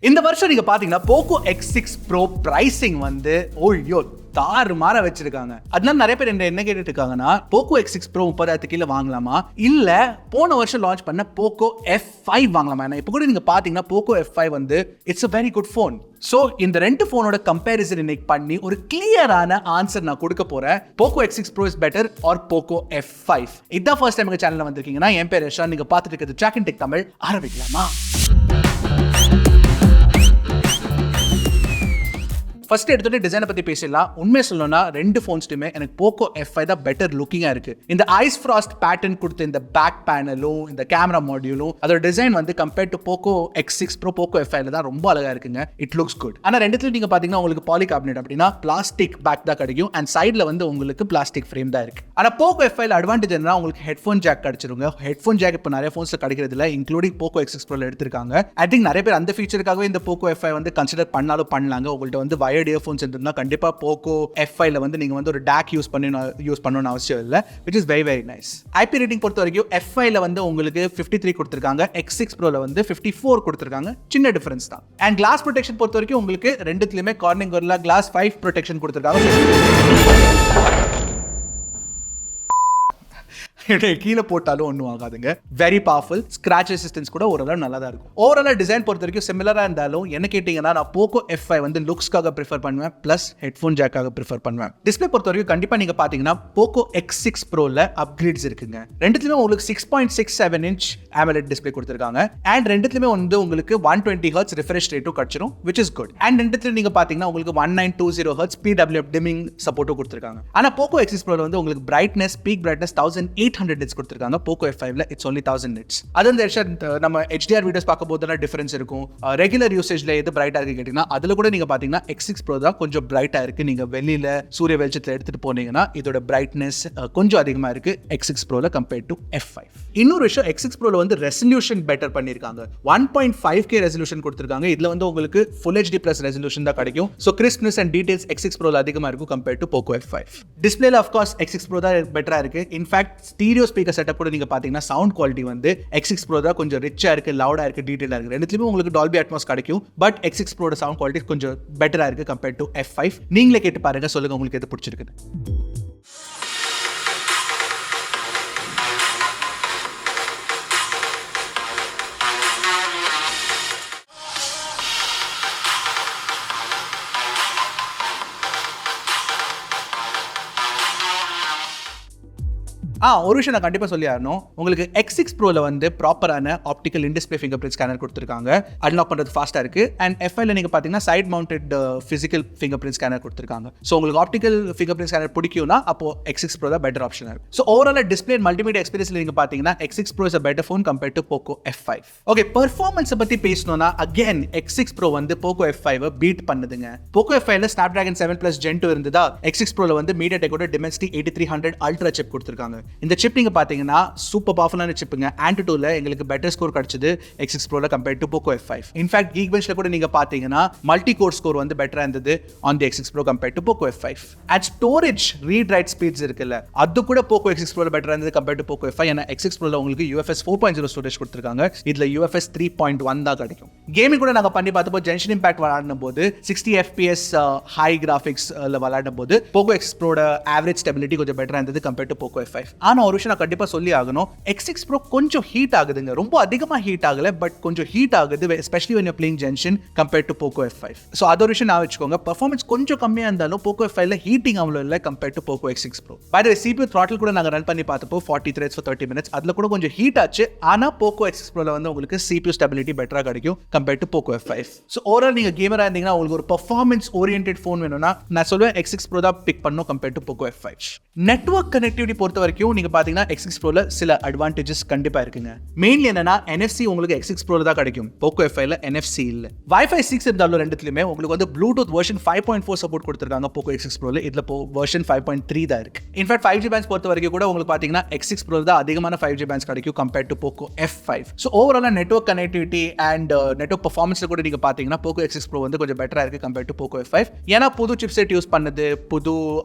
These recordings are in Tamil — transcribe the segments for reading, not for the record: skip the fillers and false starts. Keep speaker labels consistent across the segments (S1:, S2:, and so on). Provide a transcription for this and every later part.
S1: இந்த வருஷம் நீங்க பாத்தீங்கன்னா POCO X6 Pro pricing வந்து ஓய்யோ தாறுமாற வச்சிருக்காங்க. அதனால நிறைய பேர் என்ன கேட்டுட்டு இருக்காங்கன்னா POCO X6 Pro 30,000 கீழ வாங்கலாமா இல்ல போன வருஷம் லான்ச் பண்ண POCO F5 வாங்கலாமா? இப்போ கூட நீங்க பாத்தீங்கன்னா POCO F5 வந்து it's a very good phone. So இந்த ரெண்டு ஃபோனோட கம்பேரிசன் இன்னைக்கு பண்ணி ஒரு கிளியரான ஆன்சர் நான் கொடுக்க போறேன். POCO X6 Pro is better or POCO F5? இதான் ஃபர்ஸ்ட் டைம் எங்க சேனல்ல வந்திருக்கீங்கன்னா என் பேர் யஷா, நீங்க பார்த்துட்டு இருக்கிறது Trakin Tech தமிழ். ஆரம்பிக்கலாமா? ஃபர்ஸ்ட் எடுத்துட்டு டிசைனை பத்தி பேசலாம். உண்மை சொல்லணும்னா ரெண்டு ஃபோன்ஸ்ட்டுமே எனக்கு POCO F5 தான் பெட்டர் லுக்கிங்கா இருக்கு. இந்த ஐஸ் ஃப்ராஸ்ட் பேட்டர்ன் கொடுத்த இந்த பேக் பேனலும் இந்த கேமரா மாடியூலும் அதோட டிசைன் வந்து compared to POCO X6 Pro POCO F5 தான் ரொம்ப அழகா இருக்குங்க. It looks good. ஆனா ரெண்டுத்துல நீங்க பாத்தீங்கன்னா உங்களுக்கு பாலிகார்பனேட் அப்படின்னா பிளாஸ்டிக் பேக் தான் கிடைக்கும் அண்ட் சைட்ல வந்து உங்களுக்கு பிளாஸ்டிக் ஃப்ரேம் தான் இருக்கு. ஆனா POCO F5 அட்வான்டேஜ் என்ன, உங்களுக்கு ஹெட்ஃபோன் ஜாக் கிடைச்சிருங்க. ஹெட்ஃபோன் ஜாக் இப்போ நிறைய ஃபோன்ஸ்ல கிடைக்கிறது இல்லை, இன்க்ளூடிங் POCO X6 Pro எடுத்திருக்காங்க. ஐ திங்க் நிறைய பேர் அந்த ஃபீச்சருக்காகவே இந்த POCO F5 வந்து கன்சிடர் பண்ணாலும் பண்ணலாங்க. உங்கள்ட்ட வந்து இயர்ஃபோன்ஸ் இருந்தா கண்டிப்பா POCO F5 ல வந்து நீங்க வந்து ஒரு DAC யூஸ் பண்ணணும்னு அவசியம் இல்லை, which is very very nice. IP rating பொறுத்த வரைக்கும் F5 ல வந்து உங்களுக்கு 53 கொடுத்திருக்காங்க, X6 Pro ல வந்து 54 கொடுத்திருக்காங்க. சின்ன டிஃபரன்ஸ் தான். அண்ட் கிளாஸ் ப்ரொடெக்ஷன் பொறுத்த வரைக்கும் உங்களுக்கு ரெண்டுத்துலயுமே கார்னிங் கோரில்லா கிளாஸ் 5 ப்ரொடெக்ஷன் கொடுத்திருக்காங்க. கீழே போட்டாலும் ஒன்றும் ஆகாதுங்க. Very powerful. ஸ்கிராச் ரெசிஸ்டன்ஸ் கூட ஓரளவு நல்லா தான் இருக்கும். ஓவரால் டிசைன் பொறுத்த வரைக்கும் சிமிலராக இருந்தாலும் என்ன கேட்டிங்கன்னா நான் POCO F5 வந்து லுக்ஸ்க்காக ப்ரிஃபர் பண்ணுவேன், ப்ளஸ் ஹெட்ஃபோன் ஜாக்காக ப்ரிஃபர் பண்ணுவேன். டிஸ்பிளே பொறுத்த வரைக்கும் கண்டிப்பாக நீங்கள் பார்த்தீங்கன்னா POCO X6 Proல அப்கிரேட்ஸ் இருக்குங்க. ரெண்டுத்துலையுமே உங்களுக்கு 6.67 inch AMOLED டிஸ்பிளே கொடுத்துருக்காங்க அண்ட் ரெண்டுத்துலையுமே வந்து உங்களுக்கு 120 Hz ரிஃப்ரெஷ் ரேட்டும் கிடைச்சிரும், which is good. அண்ட் ரெண்டுத்துலையும் நீங்கள் பார்த்தீங்கன்னா உங்களுக்கு 1920 Hz PWM டிமிங் சப்போர்ட்டும் கொடுத்துருக்காங்க. ஆனால் POCO X6 Proல வந்து உங்களுக்கு பிரைட்னஸ் பீக் பிரைட்னஸ் 1800 nits கொடுத்திருக்காங்க. POCO F5 ல இட்ஸ் only 1000 nits. அது இந்த நம்ம HDR வீடியோஸ் பார்க்கும்போது தான் டிஃபரன்ஸ் இருக்கும். ரெகுலர் யூசேஜ்ல எது பிரைட்டா இருக்கு கேட்டீங்கன்னா அதுல கூட நீங்க பாத்தீங்கன்னா X6 Pro தான் கொஞ்சம் பிரைட்டா இருக்கு. நீங்க வெளியில சூரிய வெளிச்சத்துல எடுத்துட்டு போனீங்கன்னா இதோட பிரைட்னஸ் கொஞ்சம் அதிகமா இருக்கு X6 Pro ல கம்பேர்ட் டு F5. இன்னொரு விஷயம், X6 Pro ல வந்து ரெசல்யூஷன் பெட்டர் பண்ணிருக்காங்க. 1.5K ரெசல்யூஷன் கொடுத்திருக்காங்க. இதுல வந்து உங்களுக்கு Full HD Plus ரெசல்யூஷன் தான் கிடைக்கும். So crispness and details X6 Pro ல அதிகமா இருக்கும் கம்பேர்ட் டு POCO F5. டிஸ்ப்ளேல ஆஃப் கோர்ஸ் X6 Pro தான் பெட்டரா இருக்கு. இன்ஃபேக்ட் ஸ்டீரியோ ஸ்பீக்கர் செட்டப் கூட நீங்க பாத்தீங்கன்னா சவுண்ட் குவாலிட்டி வந்து X6 Pro தான் கொஞ்சம் ரிச்சா இருக்கு, லவுடா இருக்கு, டீடைலா இருக்கு. ரெண்டுத்துலயுமே உங்களுக்கு டால்பி அட்மாஸ் கிடைக்கும். பட் X6 Pro ட சவுண்ட் குவாலிட்டி கொஞ்சம் பெட்டரா இருக்கு கம்பேர்ட் டு F5. நீங்களே கேட்டு பாருங்க, சொல்லுங்க உங்களுக்கு எது பிடிச்சிருக்கு. ஒரு விஷயம் நான் கண்டிப்பா சொல்லி ஆகணும். உங்களுக்கு X6 Pro ல வந்து ப்ராப்பரான optical in display fingerprint scanner கொடுத்திருக்காங்க. அன்லாக் பண்றது ஃபாஸ்டா இருக்கு. அண்ட் F5 ல நீங்க பாத்தீங்கன்னா side mounted physical fingerprint scanner கொடுத்திருக்காங்க. சோ உங்களுக்கு ஆப்டிகல் ஃபிங்கர் பிரிண்ட் ஸ்கேனர் பிடிக்கும்னா அப்போ X6 Pro தான் பெட்டர் ஆப்ஷனா இருக்கு. சோ ஓவரால் டிஸ்ப்ளே மல்டிமீடியா எக்ஸ்பீரியன்ஸ்ல நீங்க பாத்தீங்கன்னா X6 Pro is a better phone compared to POCO F5. Okay, performance பத்தி பேசணும்னா அகைன் X6 Pro வந்து POCO F5 பீட் பண்ணுதுங்க. POCO F5 ல Snapdragon 7 Plus Gen 2 இருந்ததா, X6 Pro ல வந்து MediaTek ஓட Dimensity 8300 Ultra chip கொடுத்திருக்காங்க. இந்த chip நீங்க பாத்தீங்கன்னா சூப்பர் பவர்ஃபுல்லான சிப்புங்க. Antutu ல எங்களுக்கு பெட்டர் ஸ்கோர் கிடைச்சது X6 Pro ல compared to POCO F5. In fact Geekbench ல கூட நீங்க பாத்தீங்கன்னா மல்டி கோர் ஸ்கோர் வந்து பெட்டரா இருந்தது on the X6 Pro compared to POCO F5. At storage read write speeds இருக்குல்ல, அது கூட POCO X6 Pro ல பெட்டரா இருந்தது கம்பேர்ட் டு POCO F5. ஏன்னா X6 Pro ல உங்களுக்கு UFS 4.0 ஸ்டோரேஜ் கொடுத்திருக்காங்க. இதுல UFS 3.1 தான் கிடைக்கும். கேமிங் கூட நாங்க பண்ணி பார்த்தப்போ Genshin Impact விளையாடும் போது 60 FPS ஹை கிராபிக்ஸ் ல விளையாடும் போது POCO X6 Pro ட ஆவரேஜ் ஸ்டெபிலிட்டி கொஞ்சம் பெட்டரா இருந்தது கம்பேர்ட் டு POCO F5. ஆனா ஒரு விஷயம் நான் கண்டிப்பா சொல்லி ஆகணும், X6 Pro கொஞ்சம் ஹீட் ஆகுதுங்க. ரொம்ப அதிகமா ஹீட் ஆகல, பட் கொஞ்சம் ஹீட் ஆகுது, especially when you're playing Genshin compared to POCO F5. So அது ஒரு விஷயம் நான் வெச்சுக்கோங்க. பெர்ஃபார்மன்ஸ் கொஞ்சம் கம்மியா இருந்தாலும் POCO F5 ல ஹீட்டிங் அவ்வளவு இல்ல compared to POCO X6 Pro. By the way, CPU throttle கூட நாங்க ரன் பண்ணி பார்த்தப்போ 40 threads for 30 minutes அதுல கூட கொஞ்சம் ஹீட் ஆச்சு. ஆனா POCO X6 Pro ல வந்து உங்களுக்கு CPU ஸ்டெபிலிட்டி பெட்டரா கிடைக்கும் compared to POCO F5. So overall நீங்க கேமரா இருந்தீங்கன்னா உங்களுக்கு ஒரு பெர்ஃபார்மன்ஸ் ஓரியன்டட் ஃபோன் வேணும்னா நான் சொல்வேன் X6 Pro தான் பிக் பண்ணனும் compared to POCO F5. Network connectivity பொறுத்த வரைக்கும் நீங்க பாத்தீங்கன்னா X6 Pro ல சில அட்வான்டேஜஸ் கண்டிப்பா இருக்குங்க. மெயின்லி என்னன்னா NFC உங்களுக்கு X6 Pro ல தான் கிடைக்கும், POCO F5 ல NFC இல்ல. Wi-Fi 6 இருந்தாலும் ரெண்டுத்துலயுமே உங்களுக்கு வந்து Bluetooth வெர்ஷன் 5.4 சப்போர்ட் கொடுத்திருக்காங்க POCO X6 Pro ல. இதுல வெர்ஷன் 5.3 தான் இருக்கு. இன்ஃபேக்ட் 5G பேண்ட்ஸ் பொறுத்த வரைக்கும் கூட உங்களுக்கு பாத்தீங்கன்னா X6 Pro தான் அதிகமான 5G பேண்ட்ஸ் கிடைக்கும் compared to POCO F5. So ஓவராலா நெட்வொர்க் கனெக்டிவிட்டி அண்ட் நெட்வொர்க் பெர்ஃபார்மன்ஸ்ல கூட நீங்க பாத்தீங்கன்னா POCO X6 Pro வந்து கொஞ்சம் பெட்டரா இருக்கு கம்பேர்ட் டு POCO F5. ஏன்னா புது சிப்செட் யூஸ் பண்ணுது, புது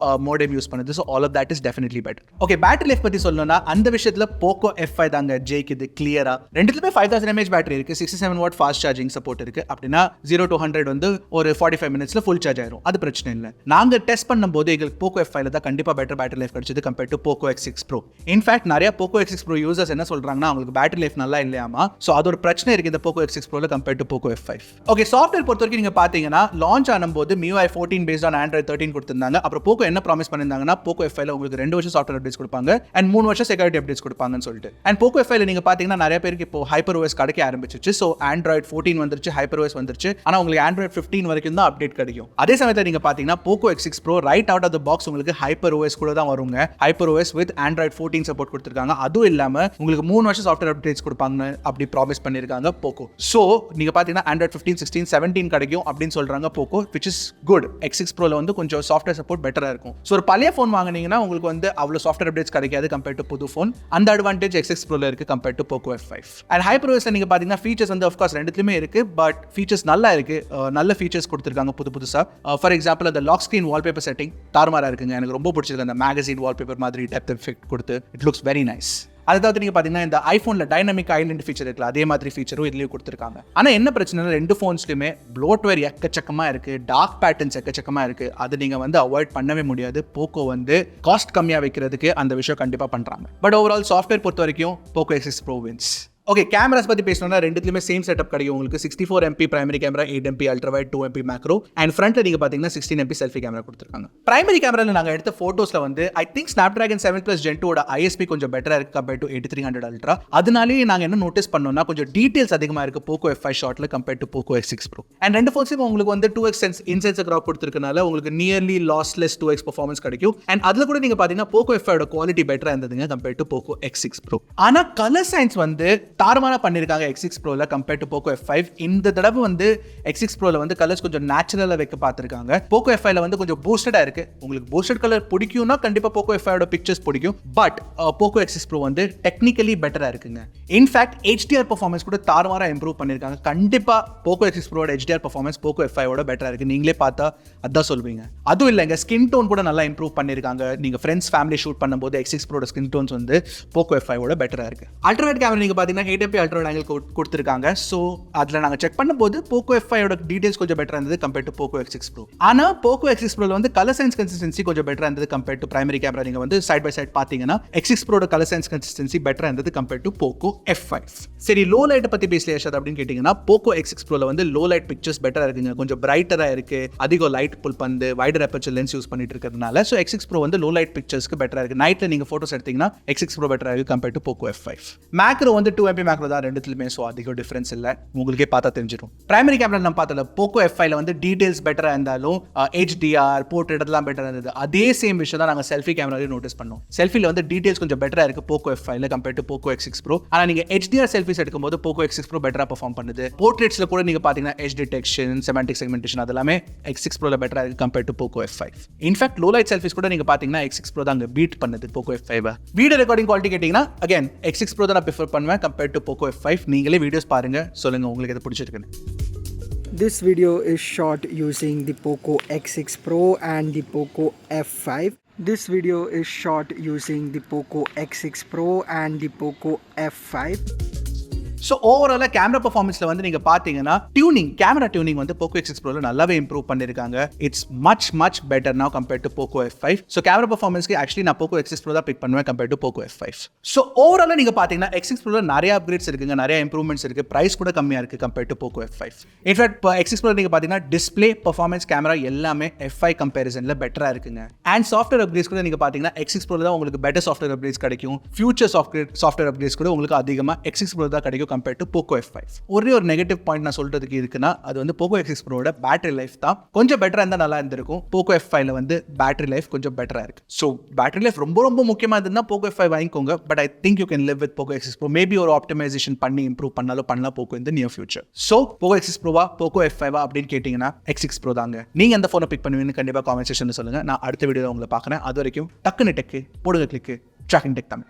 S1: மோடெம் யூஸ் பண்ணுது. So all of that that is definitely better. Okay, battery life பத்தி சொல்லணும்னா அந்த விஷயத்துல POCO F5 தாங்க ஜெயிக்குது கிளியரா. ரெண்டுத்துலயுமே 5000 mAh பேட்டரி இருக்கு, 67 வாட் ஃபாஸ்ட் சார்ஜிங் சப்போர்ட் இருக்கு. அப்படின்னா 0 to 100 வந்து ஒரு 45 மினிட்ஸ்ல ஃபுல் சார்ஜ் ஆயிரும். அது பிரச்சனை இல்லை. நாங்க டெஸ்ட் பண்ணும்போது எங்களுக்கு POCO F5 தான் கண்டிப்பா பெட்டர் பேட்டரி லைஃப் கிடைச்சது compared to POCO X6 Pro. In fact நிறைய POCO X6 Pro யூசர்ஸ் என்ன சொல்றாங்கன்னா அவங்களுக்கு பேட்டரி லைஃப் நல்லா இல்லையாமா. ஸோ அது ஒரு பிரச்சனை இருக்கு இந்த POCO X6 Pro compared to POCO F5. Okay, software பொறுத்த வரைக்கும் நீங்க பாத்தீங்கன்னா லான்ச் ஆனும்போது MIUI 14 பேஸ்ட் ஆன் Android 13 கொடுத்திருந்தாங்க. அப்புறம் POCO என்ன ப்ராமிஸ் பண்ணிருந்தாங்கன்னா POCO F5 உங்களுக்கு 2 வருஷம் சாஃப்ட்வேர் அப்டேட்ஸ் கொடுப்பாங்க அண்ட் 3 வருஷம் செக்யூரிட்டி அப்டேட்ஸ் கொடுப்பாங்கன்னு சொல்லிட்டு. அண்ட் POCO F5 நீங்க பாத்தீங்கன்னா நிறைய பேருக்கு இப்போ HyperOS கிடைக்க ஆரம்பிச்சிச்சு. ஸோ Android 14 வந்துருச்சு, HyperOS வந்துருச்சு. ஆனா உங்களுக்கு Android 15 வரைக்கும் தான் அப்டேட் கிடைக்கும். அதே சமயத்தில் நீங்க பாத்தீங்கன்னா POCO X6 Pro right out of the box உங்களுக்கு HyperOS கூட தான் வருங்க. HyperOS வித் Android 14 சப்போர்ட் கொடுத்திருக்காங்க. அதுவும் இல்லாம உங்களுக்கு 3 வருஷம் சாஃப்ட்வேர் அப்டேட்ஸ் கொடுப்பாங்க அப்படி ப்ராமிஸ் பண்ணிருக்காங்க POCO. ஸோ நீங்க பாத்தீங்கன்னா Android 15, 16, 17 கிடைக்கும் அப்படின்னு சொல்றாங்க POCO, which is good. X6 Pro வந்து கொஞ்சம் சாஃப்ட்வேர் சப்போர்ட் பெட்டரா இருக்கும். ஸோ ஒரு பழைய ஃபோன் வாங்குனீங்கன்னா உங்களுக்கு வந்து அவ்வளவு சாஃப்ட்வேர் அப்டேட்ஸ் கிடைக்காது கம்பேர்ட் டு புது ஃபோன். அந்த அட்வான்டேஜ் X6 Pro இருக்கு compared to POCO F5. And HyperOS நீங்க பாத்தீங்கன்னா ஃபீச்சர்ஸ் வந்து ஆஃப் கோர்ஸ் ரெண்டுத்துலயுமே இருக்கு, பட் ஃபீச்சர்ஸ் நல்லா இருக்கு. நல்ல ஃபீச்சர்ஸ் கொடுத்திருக்காங்க புதுசா. ஃபார் எக்ஸாம்பிள் அந்த லாக் ஸ்கிரீன் வால்பேப்பர் செட்டிங் தாறுமாறா இருக்குங்க. எனக்கு ரொம்ப பிடிச்சிருக்கு. அந்த மேகசின் வால்பேப்பர் மாதிரி டெப்த் எஃபெக்ட் கொடுத்து இட் லுக்ஸ் வெரி நைஸ். அதாவது நீங்க பாத்தீங்கன்னா இந்த ஐபோன்ல டைனமிக் ஐலண்ட் ஃபீச்சர் இருக்குல்ல, அதே மாதிரி ஃபீச்சரும் இதுலயும் கொடுத்திருக்காங்க. ஆனா என்ன பிரச்சனை, ரெண்டு போன்ஸ்லயுமே ப்ளோட்வேர் எக்கச்சக்கமா இருக்கு, டார்க் பேட்டர்ன்ஸ் எக்கச்சக்கமா இருக்கு. அது நீங்க வந்து அவாய்ட் பண்ணவே முடியாது. POCO வந்து காஸ்ட் கம்மியா வைக்கிறதுக்கு அந்த விஷயம் கண்டிப்பா பண்றாங்க. பட் ஓவரால் சாஃப்ட்வேர் பொறுத்த வரைக்கும் POCO X6 Pro wins. Okay, cameras பத்தி பேசணும்னா ரெண்டுத்துலயுமே சேம் செட்டப் கிடைக்கும் உங்களுக்கு. 64 MP primary camera, 8 MP ultra wide, 2 MP macro and ஃப்ரண்ட்ல நீங்க பாத்தீங்கன்னா 16 MP செல்ஃபி கேமரா கொடுத்திருக்காங்க. பிரைமரி கேமரால நாங்க எடுத்த போட்டோஸ்ல வந்து ஐ திங்க் Snapdragon 7+ Gen 2 ஓட ISP கொஞ்சம் பெட்டரா இருக்கு கம்பேர்ட் டு 8300 அல்ட்ரா. அதனாலேயே நாங்க என்ன நோட்டீஸ் பண்ணோம்னா கொஞ்சம் டீடைல்ஸ் அதிகமா இருக்கு POCO F5 ஷாட்ல compared to POCO X6 Pro. And ரெண்டு ஃபோன்ஸ்லயும் உங்களுக்கு வந்து 2x இன்சென்சர் கிராப் கொடுத்திருக்கனால உங்களுக்கு நியர்லி லாஸ்லெஸ் 2x பெர்ஃபார்மன்ஸ் கிடைக்கும். அண்ட் அதுல கூட நீங்க பாத்தீங்கன்னா POCO F5 ஓட குவாலிட்டி பெட்டரா இருந்ததுங்க compared to POCO X6 Pro. ஆனா கலர் சயின்ஸ் வந்து தாறுமாறா பண்ணிருக்காங்க X6 Pro compared to POCO F5. இந்த தடவை வந்து X6 Pro வந்து கலர்ஸ் கொஞ்சம் நேச்சுரலா வைக்க பார்த்திருக்காங்க. POCO F5 வந்து கொஞ்சம் பூஸ்டடா இருக்கு. உங்களுக்கு பூஸ்டட் கலர் பிடிக்கும்னா கண்டிப்பா POCO F5 ஓட பிக்சர்ஸ் பிடிக்கும். பட் POCO X6 Pro வந்து டெக்னிக்கலி பெட்டரா இருக்குங்க. இன்ஃபேக்ட் HDR பெர்ஃபார்மன்ஸ் கூட தாறுமாறா இம்ப்ரூவ் பண்ணிருக்காங்க. கண்டிப்பா POCO X6 Pro ஓட HDR பெர்ஃபார்மன்ஸ் POCO F5 ஓட பெட்டரா இருக்கு. நீங்களே பார்த்தா அதான் சொல்வீங்க. அதுவும் இல்லைங்க, ஸ்கின் டோன் கூட நல்லா இம்ப்ரூவ் பண்ணிருக்காங்க. நீங்க ஃப்ரெண்ட்ஸ் ஃபேமிலி ஷூட் பண்ணும்போது X6 Pro ஓட ஸ்கின் டோன்ஸ் வந்து POCO F5 ஓட பெட்டரா இருக்கு. அல்ட்ரா வைட் கேமரா நீங்க பாத்தீங்கன்னா 8 MP அல்ட்ரா வைட் கொடுத்திருக்காங்க. ஸோ அதில் நாங்கள் செக் பண்ணும்போது POCO F5 ஓட டீடைல்ஸ் கொஞ்சம் பெட்டராக இருந்தது compared to POCO X6 Pro. ஆனால் POCO X6 Pro வந்து கலர் சயின்ஸ் கன்சிஸ்டன்சி கொஞ்சம் பெட்டராக இருந்தது கம்பேர்ட் டு பிரைமரி கேமரா. நீங்கள் வந்து சைட் பை சைட் பார்த்தீங்கன்னா X6 Pro colour science consistency பெட்டராக இருந்தது கம்பேர்ட் டு POCO F5. சரி, லோ லைட்டை பற்றி பேசலையா ஷாத் அப்படின்னு கேட்டிங்கன்னா POCO X6 Pro வந்து லோ லைட் பிக்சர்ஸ் பெட்டராக இருக்குங்க. கொஞ்சம் பிரைட்டராக இருக்கு, அதிகம் லைட் புல் பண்ணு, வைடர் அப்பர்ச்சர் லென்ஸ் யூஸ் பண்ணிட்டு இருக்கிறதுனால ஸோ X6 Pro வந்து லோ லைட் பிக்சர்ஸ்க்கு பெட்டராக இருக்கு. நைட்டில் நீங்கள் ஃபோட்டோஸ் எடுத்தீங்கன்னா X6 Pro பெட்டராக இருக்கு compared to POCO F5. Macro வந்து 2 MP மேக்ரோ தான் ரெண்டுத்துலையுமே. ஸோ அதிகம் டிஃபரன்ஸ் இல்லை, உங்களுக்கே பார்த்தா தெரிஞ்சிடும். பிரைமரி கேமரா நம்ம பார்த்தல POCO F5 வந்து டீடைல்ஸ் பெட்டரா இருந்தாலும் HDR போர்ட்ரேட் எல்லாம் பெட்டரா இருந்தது. அதே சேம் விஷயம் தான் நாங்கள் செல்ஃபி கேமராலையும் நோட்டீஸ் பண்ணோம். செல்ஃபில வந்து டீடைல்ஸ் கொஞ்சம் பெட்டரா இருக்கு POCO F5 compared to POCO X6 Pro. ஆனா நீங்க HDR செல்ஃபிஸ் எடுக்கும்போது POCO X6 Pro பெட்டரா பெர்ஃபார்ம் பண்ணுது. போர்ட்ரேட்ஸ்ல கூட நீங்க பாத்தீங்கன்னா எட்ஜ் டிடெக்ஷன், செமான்டிக் செக்மெண்டேஷன் அதெல்லாமே X6 Pro பெட்டரா இருக்கு compared to POCO F5. In fact low light selfish கூட நீங்க பாத்தீங்கன்னா X6 Pro தான் அங்க பீட் பண்ணுது POCO F5. Video recording quality கேட்டீங்கன்னா அகைன் X6 Pro தான் நான் ப்ரிஃபர் பண்ணுவேன் கம்பேர்ட் டு POCO F5. நீங்களே வீடியோஸ் பாருங்க, சொல்லுங்க உங்களுக்கு எது பிடிச்சிருக்குன்னு.
S2: This video is shot using the POCO X6 Pro and the POCO F5. This video is shot using the POCO X6 Pro and the POCO F5.
S1: So ஓவராலாக கேமரா பர்ஃபார்மன்ஸில் வந்து நீங்கள் பார்த்தீங்கன்னா கேமரா டியூனிங் வந்து POCO X6 Pro நல்லாவே இம்ப்ரூவ் பண்ணியிருக்காங்க. It's much better now compared to POCO F5. So camera பர்ஃபார்மன்ஸ்க்கு ஆக்சுவலி நான் POCO X6 Pro தான் பிக் பண்ணுவேன் compared to POCO F5. So ஓவராலாக நீங்கள் பார்த்தீங்கன்னா X6 Pro நிறைய அப்கிரேட்ஸ் இருக்குங்க, நிறைய இம்ப்ரூவ்மெண்ட்ஸ் இருக்குது, ப்ரைஸ் கூட கம்மியாக இருக்குது compared to POCO F5. In fact இப்போ X6 Pro நீங்கள் பார்த்தீங்கன்னா டிஸ்பிளே பர்ஃபார்மன்ஸ் கேமரா எல்லாமே F5 கம்பேரிசனில் பெட்டராக இருக்குங்க. அண்ட் சாஃப்ட்வேர் அப்கிரேட்ஸ் கூட நீங்கள் பார்த்தீங்கன்னா X6 Pro தான் உங்களுக்கு பெட்டர் சாஃப்ட்வேர் அப்கிரேட்ஸ் கிடைக்கும். ஃபியூச்சர் சாஃப்ட்வேர் அப்கிரேட்ஸ் கூட உங்களுக்கு அதிகமாக X6 Pro தான் கிடைக்கும் கம்பேர்ட் டு POCO F5. ஒரே ஒரு நெகட்டிவ் பாயிண்ட் நான் சொல்றதுக்கு இருக்குன்னா அது வந்து POCO X6 Pro battery life தான் கொஞ்சம் பெட்டரா இருந்தா நல்லா இருந்திருக்கும். POCO F5 வந்து பேட்டரி லைஃப் கொஞ்சம் பெட்டரா இருக்கு. ஸோ பேட்டரி லைஃப் ரொம்ப முக்கியமா இருந்தா POCO F5 வாங்கிக்கோங்க. But I think you can live with POCO X6 Pro. Maybe ஒரு ஆப்டிமைசேஷன் பண்ணி இம்ப்ரூவ் பண்ணலாம் POCO இந்த near future. So POCO X6 Pro POCO F5 அப்படின்னு கேட்டீங்கன்னா X6 Pro தாங்க. நீங்க எந்த போனை பிக் பண்ணுவீங்கன்னு கண்டிப்பா காமெண்ட் செக்ஷன்ல சொல்லுங்க. நான் அடுத்த வீடியோல உங்களை பார்க்கறேன். அது வரைக்கும் டக்குனு டெக்கு போடுங்க கிளிக்கு Trakin Tech தமிழ்.